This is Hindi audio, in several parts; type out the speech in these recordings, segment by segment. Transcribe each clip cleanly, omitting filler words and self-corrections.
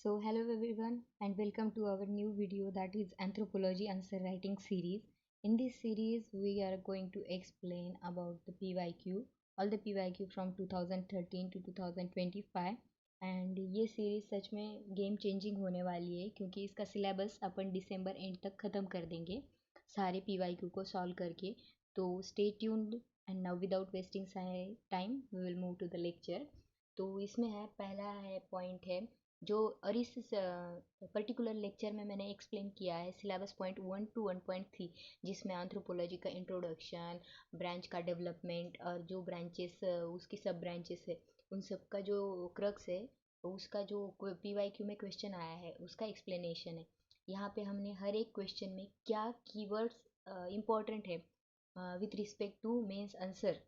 Hello everyone, and welcome to our new video, that is Anthropology Answer Writing series. In this series, we are going to explain about the PYQ, all the PYQ from 2013 to 2025. And ये सीरीज सच में गेम चेंजिंग होने वाली है क्योंकि इसका सिलेबस अपन दिसंबर एंड तक ख़त्म कर देंगे सारे PYQ को सॉल्व करके. तो stay tuned and now without wasting time we will move to the lecture. तो इसमें है, पहला है पॉइंट है जो, और इस पर्टिकुलर लेक्चर में मैंने एक्सप्लेन किया है सिलेबस पॉइंट 1 to 1.3, जिसमें एंथ्रोपोलॉजी का इंट्रोडक्शन, ब्रांच का डेवलपमेंट और जो ब्रांचेस उसकी सब ब्रांचेस है उन सब का जो क्रक्स है, उसका जो PYQ में क्वेश्चन आया है उसका एक्सप्लेनेशन है. यहाँ पे हमने हर एक क्वेश्चन में क्या कीवर्ड्स इम्पोर्टेंट है with respect to mains answer,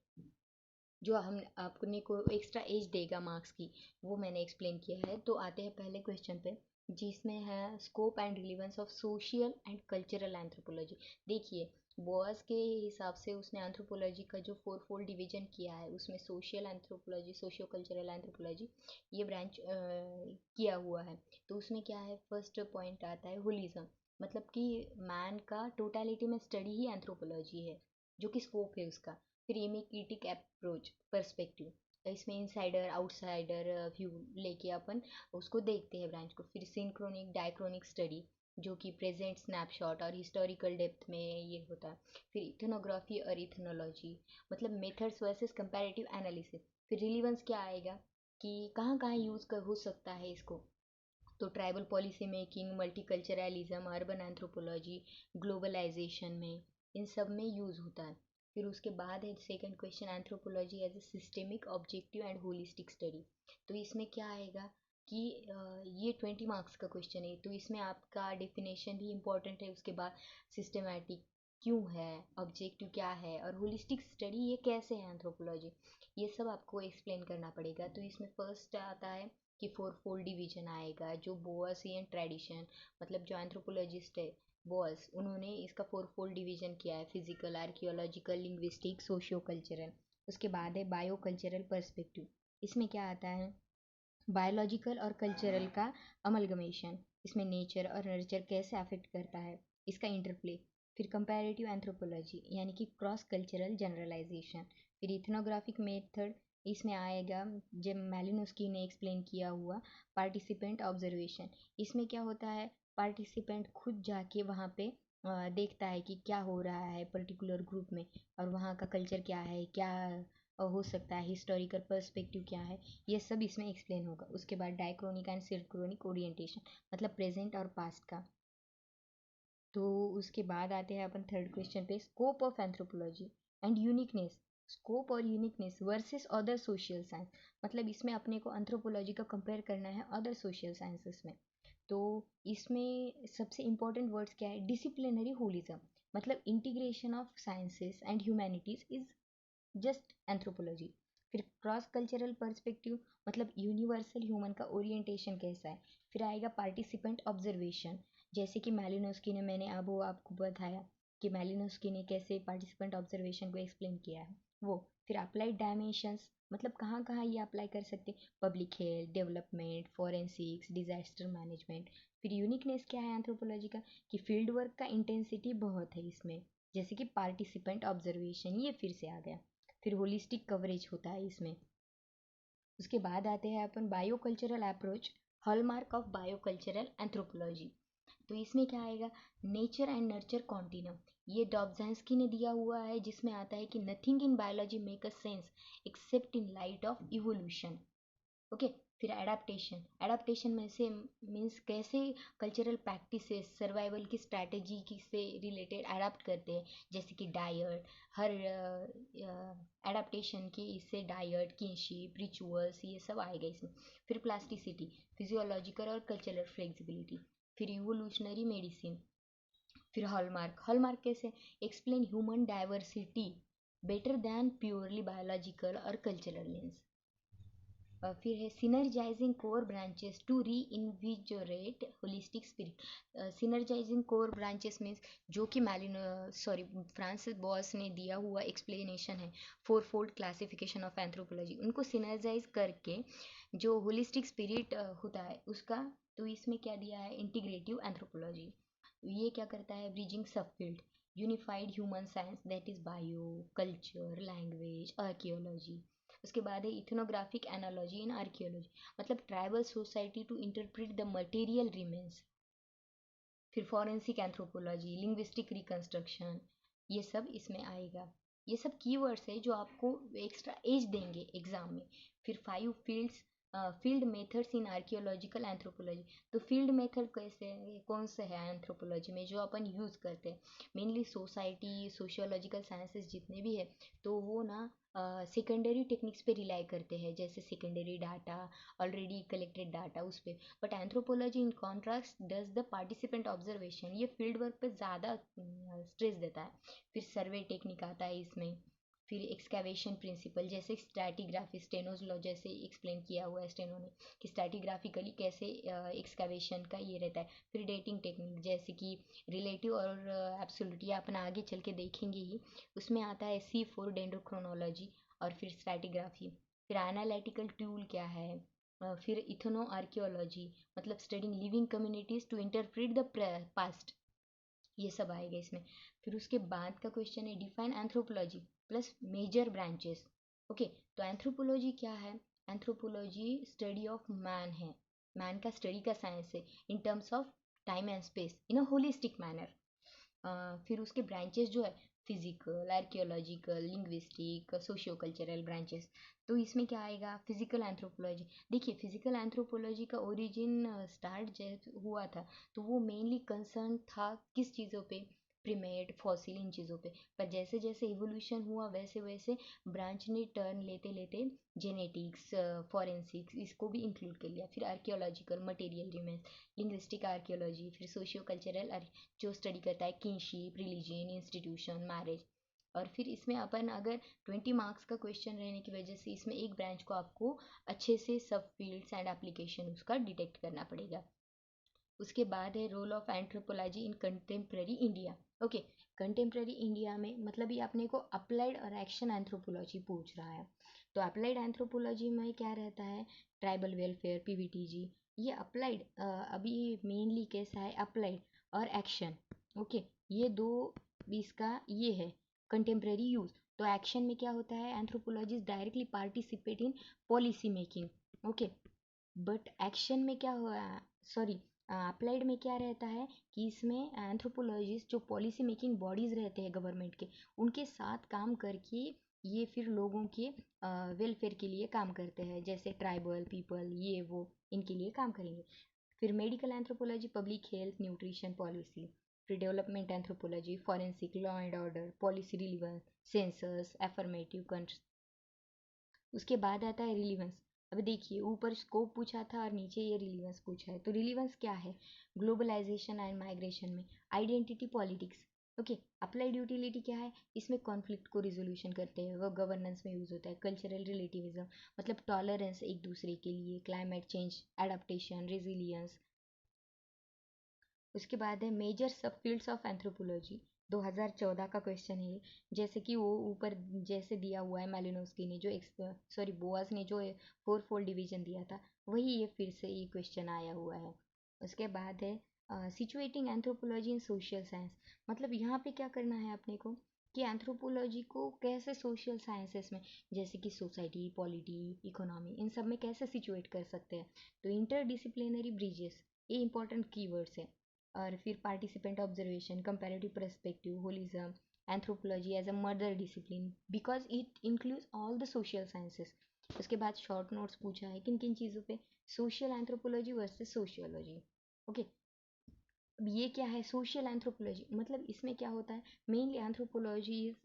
जो हम आपने को एक्स्ट्रा एज देगा मार्क्स की, वो मैंने एक्सप्लेन किया है. तो आते हैं पहले क्वेश्चन पे, जिसमें है scope and relevance of social and cultural anthropology. देखिए, बोअस के हिसाब से उसने एंथ्रोपोलॉजी का जो फोर फोल्ड डिवीजन किया है उसमें social anthropology, socio cultural anthropology, ये ब्रांच किया हुआ है. तो उसमें क्या है, फर्स्ट पॉइंट आता है होलिज्म, मतलब कि मैन का टोटलिटी में स्टडी ही एंथ्रोपोलॉजी है, जो कि स्कोप है उसका. फिर इमिक्रिटिक अप्रोच पर्सपेक्टिव, इसमें इनसाइडर आउटसाइडर व्यू लेके अपन उसको देखते हैं ब्रांच को. फिर सिंक्रोनिक डायक्रोनिक स्टडी, जो कि प्रेजेंट स्नैपशॉट और हिस्टोरिकल डेप्थ में ये होता है. फिर इथनोग्राफी और इथनोलॉजी, मतलब मेथड्स वर्सेस कंपैरेटिव एनालिसिस. फिर रिलीवेंस क्या आएगा कि कहाँ कहाँ यूज़ कर हो सकता है इसको, तो tribal policy making, multiculturalism, urban anthropology, globalization में, इन सब में यूज़ होता है. फिर उसके बाद है second question, anthropology as a systemic objective and holistic study. तो इसमें क्या आएगा कि ये 20 मार्क्स का क्वेश्चन है, तो इसमें आपका डेफिनेशन भी इम्पोर्टेंट है. उसके बाद सिस्टमैटिक क्यों है, ऑब्जेक्टिव क्या है, और होलिस्टिक स्टडी ये कैसे है एंथ्रोपोलॉजी, ये सब आपको एक्सप्लेन करना पड़ेगा. तो इसमें फर्स्ट आता है कि फोर फोल्ड डिवीजन आएगा, जो बोअसियन ट्रेडिशन, मतलब जो एंथ्रोपोलॉजिस्ट है बोअस, उन्होंने इसका फोर फोल्ड डिवीजन किया है, physical, archaeological, linguistic, socio cultural. उसके बाद है बायो कल्चरल पर्सपेक्टिव. इसमें क्या आता है, बायोलॉजिकल और कल्चरल का अमलगमेशन, इसमें नेचर और नर्चर कैसे अफेक्ट करता है, इसका इंटरप्ले. फिर कंपैरेटिव एंथ्रोपोलॉजी यानी कि क्रॉस कल्चरल जनरलाइजेशन. फिर इथनोग्राफिक मेथड, इसमें आएगा जब मैलिनोस्की ने एक्सप्लेन किया हुआ पार्टिसिपेंट ऑब्जर्वेशन. इसमें क्या होता है, पार्टिसिपेंट खुद जाके वहाँ पे देखता है कि क्या हो रहा है पर्टिकुलर ग्रुप में, और वहाँ का कल्चर क्या है, क्या हो सकता है, हिस्टोरिकल पर्सपेक्टिव क्या है, ये सब इसमें एक्सप्लेन होगा. उसके बाद डायक्रोनिक एंड सिंक्रोनिक ओरिएंटेशन, मतलब प्रेजेंट और पास्ट का. तो उसके बाद आते हैं अपन थर्ड क्वेश्चन पे, scope of anthropology and uniqueness. Scope और uniqueness versus other social science, मतलब इसमें अपने को एंथ्रोपोलॉजी का कंपेयर करना है अदर सोशल साइंसेस में. तो इसमें सबसे इम्पोर्टेंट वर्ड्स क्या है, डिसिप्लिनरी होलिज्म, मतलब integration of sciences and humanities is just anthropology. फिर क्रॉस कल्चरल पर्सपेक्टिव, मतलब यूनिवर्सल ह्यूमन का ओरिएंटेशन कैसा है. फिर आएगा पार्टिसिपेंट ऑब्जर्वेशन, जैसे कि मैलिनोस्की ने, मैंने अब वो आपको बताया कि मैलिनोस्की ने कैसे पार्टिसिपेंट ऑब्जर्वेशन को एक्सप्लेन किया है वो. फिर अप्लाइड डायमेंशंस, मतलब कहाँ कहाँ ये अप्लाई कर सकते, public health, development, forensics, disaster management. फिर यूनिकनेस क्या है एंथ्रोपोलॉजी का, कि फील्ड वर्क का इंटेंसिटी बहुत है इसमें, जैसे कि पार्टिसिपेंट ऑब्जर्वेशन ये फिर से आ गया. फिर होलिस्टिक कवरेज होता है इसमें. उसके बाद आते हैं अपन biocultural approach, hallmark of biocultural anthropology. तो इसमें क्या आएगा, नेचर एंड नर्चर कॉन्टिन्यूम, ये डॉब्जांस्की ने दिया हुआ है, जिसमें आता है कि nothing in biology make a sense accept in light of evolution. Okay. फिर एडाप्टेशन, एडाप्टेशन में से मीन्स कैसे कल्चरल प्रैक्टिसेस सर्वाइवल की स्ट्रैटेजी की से रिलेटेड अडाप्ट करते हैं, जैसे कि डाइट, हर एडाप्टेशन की इससे डाइट, किनशिप, रिचुअल्स, ये सब आएगा इसमें. फिर प्लास्टिसिटी, फिजियोलॉजिकल और कल्चरल फ्लेक्सिबिलिटी. फिर इवोल्यूशनरी मेडिसिन. फिर हॉलमार्क, हॉलमार्क कैसे, explain human diversity better than purely biological और कल्चरल लेंस. फिर है synergizing core branches to reinvigorate holistic spirit. Synergizing core branches means जो कि फ्रांसिस बॉस ने दिया हुआ एक्सप्लेनेशन है, four fold classification of anthropology, उनको सिनर्जाइज करके जो होलिस्टिक स्पिरिट होता है उसका, तो इसमें क्या दिया है, इंटीग्रेटिव एंथ्रोपोलॉजी। ये क्या करता है, ब्रिजिंग सब field, unified human science that is bio, culture, language, archaeology. उसके बाद है इथनोग्राफिक एनालॉजी इन आर्कियोलॉजी, मतलब tribal society to interpret the material remains. फिर फॉरेंसिक एंथ्रोपोलॉजी, लिंग्विस्टिक रिकंस्ट्रक्शन, ये सब इसमें आएगा। ये सब कीवर्ड्स है जो आपको एक्स्ट्रा एज देंगे एग्जाम में। फिर 5 field methods in archaeological anthropology. तो फील्ड मेथड कैसे है, कौन से है एंथ्रोपोलॉजी में जो अपन यूज़ करते हैं, मेनली सोसाइटी सोशियोलॉजिकल साइंसेस जितने भी है, तो वो ना सेकेंडरी टेक्निक्स पे रिलाई करते हैं, जैसे secondary data, already collected data उस पर। But anthropology in contrast does the participant observation, ये फील्ड वर्क पे ज़्यादा स्ट्रेस देता है। फिर सर्वे टेक्निक आता है इसमें। फिर एक्सकेवेशन प्रिंसिपल, जैसे स्ट्रैटिग्राफी, स्टेनोज लॉ जैसे एक्सप्लेन किया हुआ है स्टेनो ने कि स्ट्रैटिग्राफिकली कैसे एक्सकेवेशन का ये रहता है। फिर डेटिंग टेक्निक, जैसे कि रिलेटिव और एब्सोल्यूट, ये अपन आगे चल के देखेंगे ही। उसमें आता है C4 डेंड्रोक्रोनोलॉजी और फिर स्ट्रैटिग्राफी। फिर एनालिटिकल टूल क्या है, फिर इथनो आर्कियोलॉजी, मतलब studying living communities to interpret the past, ये सब आएगा इसमें। फिर उसके बाद का क्वेश्चन है define anthropology plus major branches. Okay, तो एंथ्रोपोलॉजी क्या है, एंथ्रोपोलॉजी स्टडी ऑफ मैन है, मैन का स्टडी का साइंस है in terms of time and space in a holistic manner. फिर उसके ब्रांचेस जो है, physical, archaeological, linguistic, socio cultural branches. तो इसमें क्या आएगा, फिजिकल एंथ्रोपोलॉजी। देखिए फिजिकल एंथ्रोपोलॉजी का ओरिजिन स्टार्ट जैसे हुआ था, तो वो मेनली कंसर्न था किस चीज़ों पे, प्रीमेट, फॉसिल, इन चीज़ों पे। पर जैसे जैसे इवोल्यूशन हुआ वैसे वैसे ब्रांच ने टर्न लेते लेते जेनेटिक्स, फॉरेंसिक्स, इसको भी इंक्लूड कर लिया। फिर archaeological, material remains, linguistic archaeology, फिर सोशियो कल्चरल जो स्टडी करता है किनशिप, रिलीजन, इंस्टीट्यूशन, मैरिज। और फिर इसमें अपन अगर 20 मार्क्स का क्वेश्चन रहने की वजह से इसमें एक ब्रांच को आपको अच्छे से सब फील्ड्स एंड एप्लीकेशन उसका डिटेक्ट करना पड़ेगा। उसके बाद है role of anthropology in contemporary India. Okay, contemporary India में मतलब ये अपने को अप्लाइड और एक्शन एंथ्रोपोलॉजी पूछ रहा है। तो अप्लाइड एंथ्रोपोलॉजी में क्या रहता है, ट्राइबल वेलफेयर, PVTG। ये अप्लाइड अभी मेनली कैसा है, अप्लाइड और एक्शन। ओके, ये दो इसका ये है कंटेम्प्रेरी यूज। तो एक्शन में क्या होता है, anthropologist directly participate in policy making. Okay, but action में क्या हुआ, सॉरी, अप्लाइड में क्या रहता है कि इसमें एंथ्रोपोलॉजिस्ट जो पॉलिसी मेकिंग बॉडीज रहते हैं गवर्नमेंट के, उनके साथ काम करके ये फिर लोगों के वेलफेयर के लिए काम करते हैं, जैसे ट्राइबल पीपल ये वो, इनके लिए काम करेंगे। फिर medical anthropology, public health, nutrition policy. फिर development anthropology, forensic, law and order, policy relevance, census, affirmative. उसके बाद आता है रिलीवेंस। अभी देखिए ऊपर स्कोप पूछा था और नीचे ये रिलीवेंस पूछा है। तो रिलीवेंस क्या है, ग्लोबलाइजेशन एंड माइग्रेशन में identity politics. Okay, applied utility क्या है, इसमें कॉन्फ्लिक्ट को रिजोल्यूशन करते हैं, वो गवर्नेंस में यूज होता है। कल्चरल रिलेटिविज्म, मतलब टॉलरेंस एक दूसरे के लिए, क्लाइमेट चेंज एडाप्टेशन, रेजिलियंस। उसके बाद है मेजर सब फील्ड्स ऑफ एंथ्रोपोलॉजी, 2014 का क्वेश्चन है ये। जैसे कि वो ऊपर जैसे दिया हुआ है, मेलिनोस्की ने जो बोआज ने जो 4 फोल्ड डिवीजन दिया था, वही ये फिर से ये क्वेश्चन आया हुआ है। उसके बाद है situating anthropology in social science, मतलब यहाँ पे क्या करना है अपने को कि एंथ्रोपोलॉजी को कैसे सोशल साइंसेस में, जैसे कि सोसाइटी, पॉलिटी, इकोनॉमी, इन सब में कैसे सिचुएट कर सकते हैं। तो इंटरडिसिप्लिनरी ब्रिजेस, ये इंपॉर्टेंट कीवर्ड्स है। और फिर participant observation, comparative perspective, holism, anthropology as a mother discipline because it includes all the social sciences. उसके बाद शॉर्ट नोट्स पूछा है किन किन चीज़ों पे, social anthropology versus sociology. Okay, अब ये क्या है, सोशल एंथ्रोपोलॉजी, मतलब इसमें क्या होता है, mainly anthropology is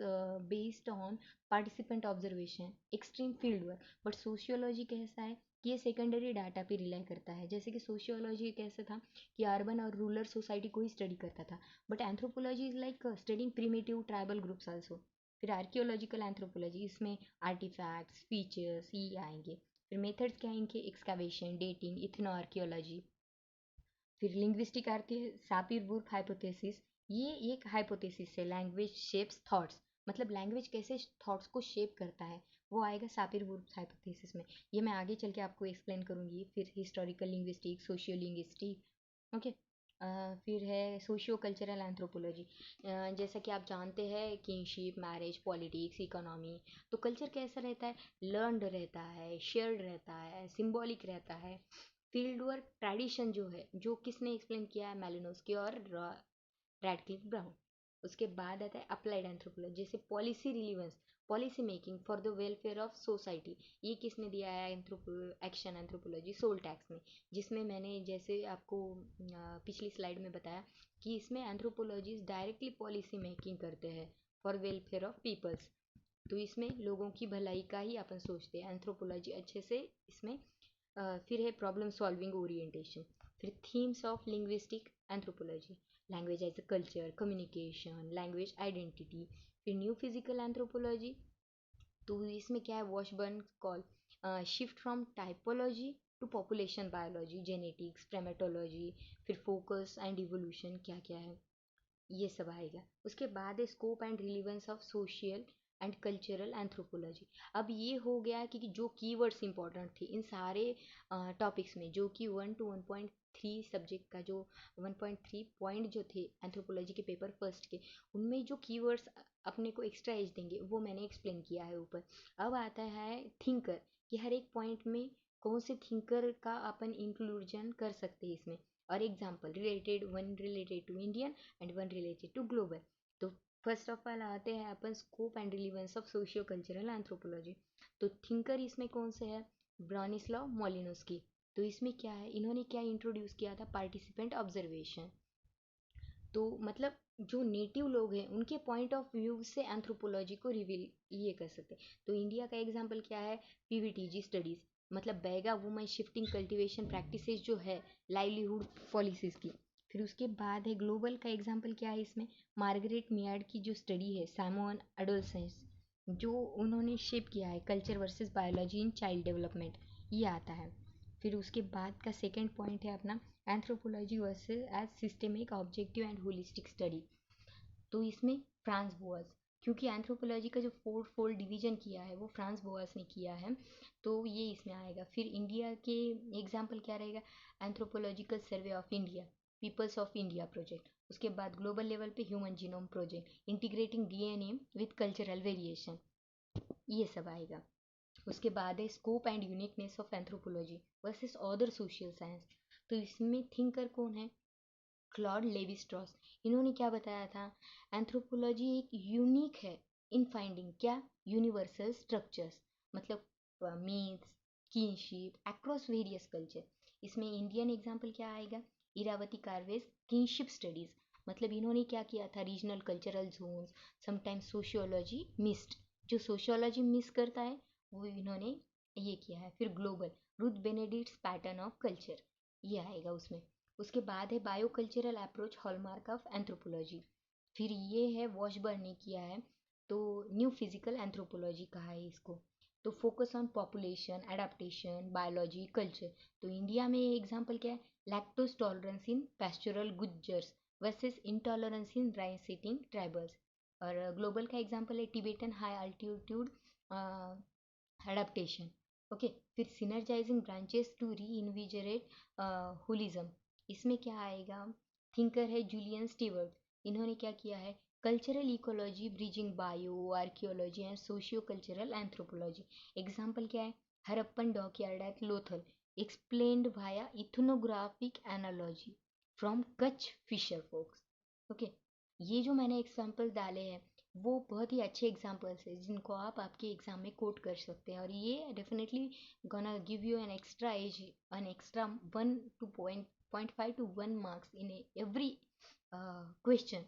based on participant observation, extreme field work. But sociology कैसा है कि ये सेकेंडरी डाटा पे रिलाई करता है, जैसे कि सोशियोलॉजी कैसे था कि अर्बन और रूरल सोसाइटी को ही स्टडी करता था, but anthropology is like studying primitive tribal groups also. फिर आर्कियोलॉजिकल एंथ्रोपोलॉजी, इसमें आर्टिफैक्ट्स, फीचर्स ये आएंगे। फिर मेथड्स क्या है इनके, एक्सकावेशन, डेटिंग, इथनो आर्कियोलॉजी। फिर लिंग्विस्टिक आती है सापिर वुर्फ हाइपोथेसिस। ये एक हाइपोथेसिस है, लैंग्वेज शेप्स थॉट्स, मतलब लैंग्वेज कैसे थॉट्स को शेप करता है, वो आएगा सापिर वुर्फ हाइपोथेसिस में। ये मैं आगे चल के आपको एक्सप्लेन करूँगी। फिर historical linguistic, socio linguistic, okay. फिर है सोशियो कल्चरल एंथ्रोपोलॉजी। जैसा कि आप जानते हैं किनशिप, मैरिज, पॉलिटिक्स, इकोनॉमी। तो कल्चर कैसा रहता है, लर्नड रहता है, शेयर्ड रहता है, सिंबॉलिक रहता है। फील्ड वर्क ट्रेडिशन जो है, जो किसने एक्सप्लेन किया है, मेलिनोस्की और रैडक्लिफ ब्राउन। उसके बाद आता है अप्लाइड एंथ्रोपोलॉजी, जैसे policy relevance, policy making for the welfare of society. ये किसने दिया है, एक्शन एंथ्रोपोलॉजी, सोल टैक्स में, जिसमें मैंने जैसे आपको पिछली स्लाइड में बताया कि इसमें एंथ्रोपोलॉजिस्ट डायरेक्टली पॉलिसी मेकिंग करते हैं फॉर वेलफेयर ऑफ पीपल्स। तो इसमें लोगों की भलाई का ही अपन सोचते हैं, एंथ्रोपोलॉजी अच्छे से इसमें। फिर है प्रॉब्लम सॉल्विंग ओरिएंटेशन। फिर themes of linguistic anthropology, language as a culture, communication, language identity. फिर न्यू फिजिकल एंथ्रोपोलॉजी, तो इसमें क्या है, Washburn call shift from typology to population biology, genetics, primatology. फिर फोकस एंड इवोल्यूशन क्या क्या है, ये सब आएगा। उसके बाद है scope and relevance of social and cultural anthropology. अब ये हो गया कि जो कीवर्ड्स इंपॉर्टेंट थे इन सारे टॉपिक्स में, जो कि 1 to 1.3 सब्जेक्ट का जो 1.3 पॉइंट जो थे एंथ्रोपोलॉजी के पेपर फर्स्ट के, उनमें जो कीवर्ड्स अपने को एक्स्ट्रा एज देंगे वो मैंने एक्सप्लेन किया है ऊपर। अब आता है थिंकर, कि हर एक पॉइंट में कौन से थिंकर का अपन इंक्लूजन कर सकते हैं इसमें, और example related, one related to Indian and one related to global. तो फर्स्ट ऑफ ऑल आते हैं अपन scope and relevance of socio cultural anthropology. तो थिंकर इसमें कौन से है, ब्रॉनिस्लाव मोलिनोस्की। तो इसमें क्या है, इन्होंने क्या इंट्रोड्यूस किया था, पार्टिसिपेंट ऑब्जर्वेशन। तो मतलब जो नेटिव लोग हैं उनके पॉइंट ऑफ व्यू से एंथ्रोपोलॉजी को रिवील ये कर सकते हैं। तो इंडिया का एग्जांपल क्या है, पीवीटीजी स्टडीज, मतलब Baiga woman shifting cultivation practices जो है लाइवलीहुड पॉलिसीज की। फिर उसके बाद है ग्लोबल का एग्जांपल क्या है इसमें, मार्गरेट मियार्ड की जो स्टडी है सैमुअल एडोलसेंस, जो उन्होंने शेप किया है culture versus biology in child development, ये आता है। फिर उसके बाद का सेकेंड पॉइंट है अपना anthropology versus as systemic objective and holistic study. तो इसमें फ्रांस बोअस, क्योंकि एंथ्रोपोलॉजी का जो फोर फोल्ड डिवीजन किया है वो फ्रांस बोअस ने किया है, तो ये इसमें आएगा। फिर इंडिया के एग्जाम्पल क्या रहेगा, anthropological survey of India, peoples of India project. उसके बाद ग्लोबल लेवल पे human genome project, integrating DNA with cultural variation, ये सब आएगा। उसके बाद है scope and uniqueness of anthropology versus other social science. तो इसमें थिंकर कौन है, क्लॉड लेवी स्ट्रॉस। इन्होंने क्या बताया था, एंथ्रोपोलॉजी एक यूनिक है इन फाइंडिंग क्या, यूनिवर्सल स्ट्रक्चर्स, मतलब मीथ्स, किनशिप अक्रॉस वेरियस कल्चर। इसमें इंडियन एग्जाम्पल क्या आएगा, इरावती कार्वेज किनशिप स्टडीज, मतलब इन्होंने क्या किया था, regional cultural zones, sometimes sociology missed, जो सोशियोलॉजी मिस करता है वो इन्होंने ये किया है। फिर global, Ruth Benedict's pattern of culture, ये आएगा उसमें। उसके बाद है biocultural approach hallmark of anthropology, फिर ये है वॉशबर्न ने किया है, तो न्यू फिजिकल एंथ्रोपोलॉजी कहा है इसको। तो focus on population, adaptation, biology, culture. तो इंडिया में एग्जांपल क्या है, lactose tolerance in pastoral Gujjars versus intolerance in dry sitting tribals. और ग्लोबल का एग्जांपल है Tibetan high altitude adaptation, okay. फिर सिनर्जाइजिंग ब्रांचेस टू री इन्विजरेट होलिज्म, इसमें क्या आएगा, थिंकर है जूलियन स्टीवर्ट। इन्होंने क्या किया है, cultural ecology bridging bio archaeology and socio cultural anthropology. Example क्या है, Harappan dockyard at Lothal explained via ethnographic analogy from Kutch fisher folks, okay. ये जो मैंने एग्जाम्पल डाले हैं वो बहुत ही अच्छे एग्जाम्पल्स हैं जिनको आप आपके एग्जाम में कोट कर सकते हैं, और ये definitely gonna give you an extra edge, an extra 1 to 0.5 to 1 marks in every question.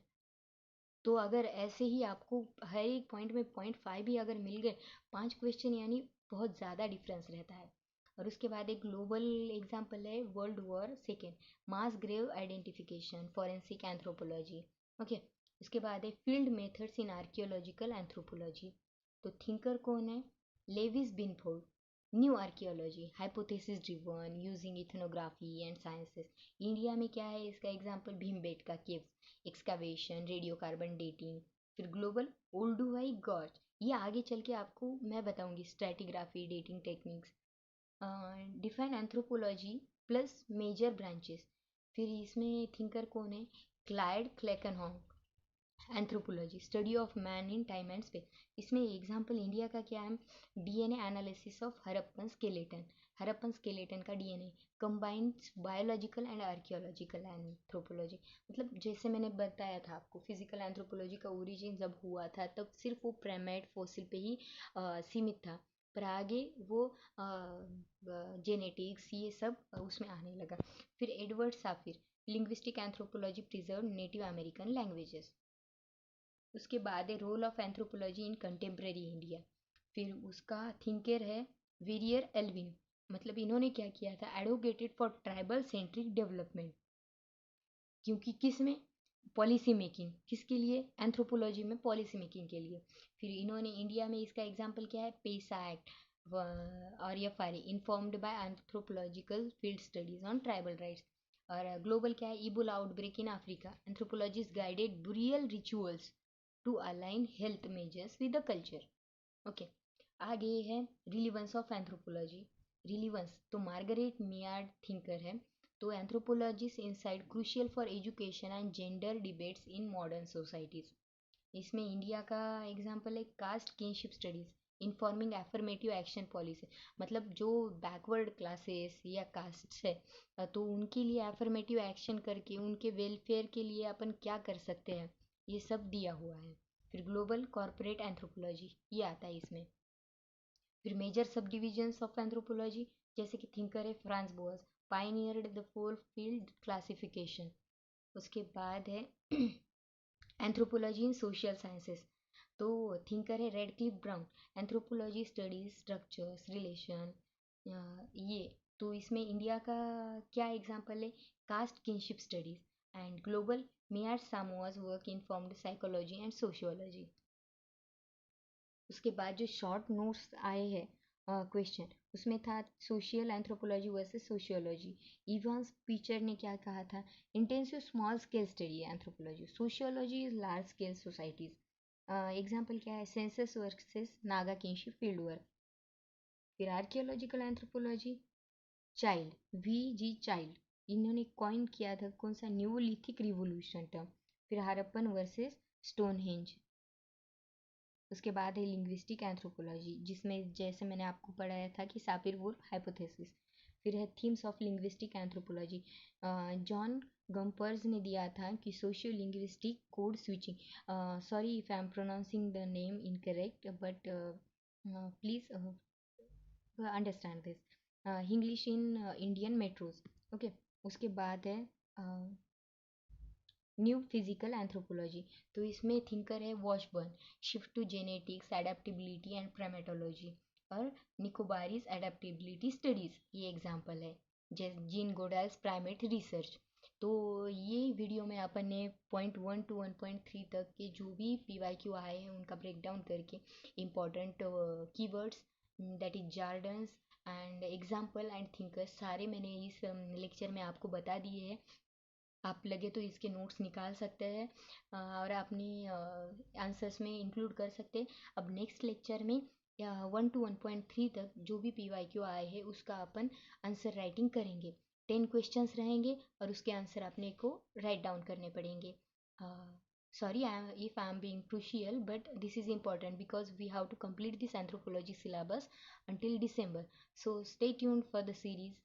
तो अगर ऐसे ही आपको हर एक पॉइंट में 0.5 भी अगर मिल गए, 5 क्वेश्चन यानी बहुत ज़्यादा डिफरेंस रहता है। और उसके बाद एक ग्लोबल एग्जाम्पल है world war second, mass grave identification forensic anthropology, okay. उसके बाद है field methods in archaeological anthropology. तो थिंकर कौन है, Lewis Binford, new archaeology, hypothesis driven using ethnography and sciences. India में क्या है इसका example, Bhimbetka caves, excavation, radio carbon dating. फिर ग्लोबल, ओल्डुवाई गॉर्ज, ये आगे चल के आपको मैं बताऊंगी, stratigraphy, dating techniques. Define anthropology plus major branches. फिर इसमें थिंकर कौन है, Clyde Kluckhohn. Anthropology, study of man in time and space. इसमें एग्जांपल इंडिया का क्या है, DNA analysis of Harappan skeleton. Harappan skeleton का DNA combines biological and archaeological anthropology. मतलब जैसे मैंने बताया था आपको, फिजिकल एंथ्रोपोलॉजी का ओरिजिन जब हुआ था तब सिर्फ वो प्राइमेट फॉसिल पे ही सीमित था, पर आगे वो जेनेटिक्स ये सब उसमें आने लगा। फिर Edward Sapir, linguistic anthropology preserve native American languages. उसके बाद है role of anthropology in contemporary India. फिर उसका थिंकर है वेरियर एल्विन। मतलब इन्होंने क्या किया था, advocated for tribal centric development. क्योंकि किस में, पॉलिसी मेकिंग, किसके लिए, एंथ्रोपोलॉजी में पॉलिसी मेकिंग के लिए। फिर इन्होंने इंडिया में इसका एग्जाम्पल क्या है, पेसा एक्ट और F R informed by anthropological field studies on tribal rights. और ग्लोबल क्या है, Ebola outbreak in Africa, anthropologist guided burial rituals to align health measures with the culture. Okay, आगे है रिलीवेंस ऑफ एंथ्रोपोलॉजी। रिलीवेंस तो मार्गरेट मियार्ड थिंकर है। तो anthropologist inside crucial for education and gender debates in modern societies. इसमें इंडिया का एग्जांपल है caste kinship studies informing affirmative action policy. मतलब जो बैकवर्ड क्लासेस या कास्ट है तो उनके लिए एफर्मेटिव एक्शन करके उनके वेलफेयर के लिए अपन क्या कर सकते हैं, ये सब दिया हुआ है। फिर ग्लोबल कॉरपोरेट एंथ्रोपोलॉजी ये आता है इसमें। फिर मेजर सब डिविजन्स ऑफ एंथ्रोपोलॉजी, जैसे कि थिंकर है Franz Boas, pioneered the four field classification. उसके बाद है एंथ्रोपोलॉजी इन सोशल साइंसेस। तो थिंकर है Radcliffe Brown, anthropology studies structures relation. ये तो इसमें इंडिया का क्या एग्जांपल है, caste kinship studies. And global, Meyer Samoa's work informed psychology and sociology. उसके बाद जो शॉर्ट नोट्स आए हैं क्वेश्चन, उसमें था social anthropology versus sociology. Evans Pritchard ने क्या कहा था, इंटेंसिव स्मॉल स्केल स्टडी है anthropology, sociology is large scale societies. Example क्या है, census versus Naga kinship field work. फिर archaeological anthropology, Childe V G Childe, इन्होंने कॉइन किया था कौन सा, न्यूलिथिक रिवोल्यूशन टर्म। फिर हरप्पन वर्सेस स्टोनहेंज। उसके बाद है लिंग्विस्टिक एंथ्रोपोलॉजी, जिसमें जैसे मैंने आपको पढ़ाया था कि सापिर वुल्फ हाइपोथेसिस। फिर है themes of linguistic anthropology, John Gumperz ने दिया था कि socio linguistic code switching. Sorry if I am pronouncing the name incorrect, but please understand this, English in Indian metros. Okay, उसके बाद है न्यू फिजिकल एंथ्रोपोलॉजी। तो इसमें थिंकर है Washburn, shift to genetics adaptability and primatology. और निकोबारिस एडेप्टेबिलिटी स्टडीज ये एग्जांपल है, जैसे जीन गोडाल्स प्राइमेट रिसर्च। तो ये वीडियो में अपन ने पॉइंट 1 to 1.3 तक के जो भी PYQ आए हैं उनका ब्रेक डाउन करके important keywords, that is jargons and example and thinkers, सारे मैंने इस लेक्चर में आपको बता दिए हैं। आप लगे तो इसके नोट्स निकाल सकते हैं और अपनी आंसर्स में इंक्लूड कर सकते हैं। अब नेक्स्ट लेक्चर में 1 to 1.3 तक जो भी PYQ आए हैं उसका अपन आंसर राइटिंग करेंगे। 10 क्वेश्चंस रहेंगे और उसके आंसर अपने को राइट डाउन करने पड़ेंगे। Sorry if I am being crucial, but this is important because we have to complete this anthropology syllabus until December. So stay tuned for the series.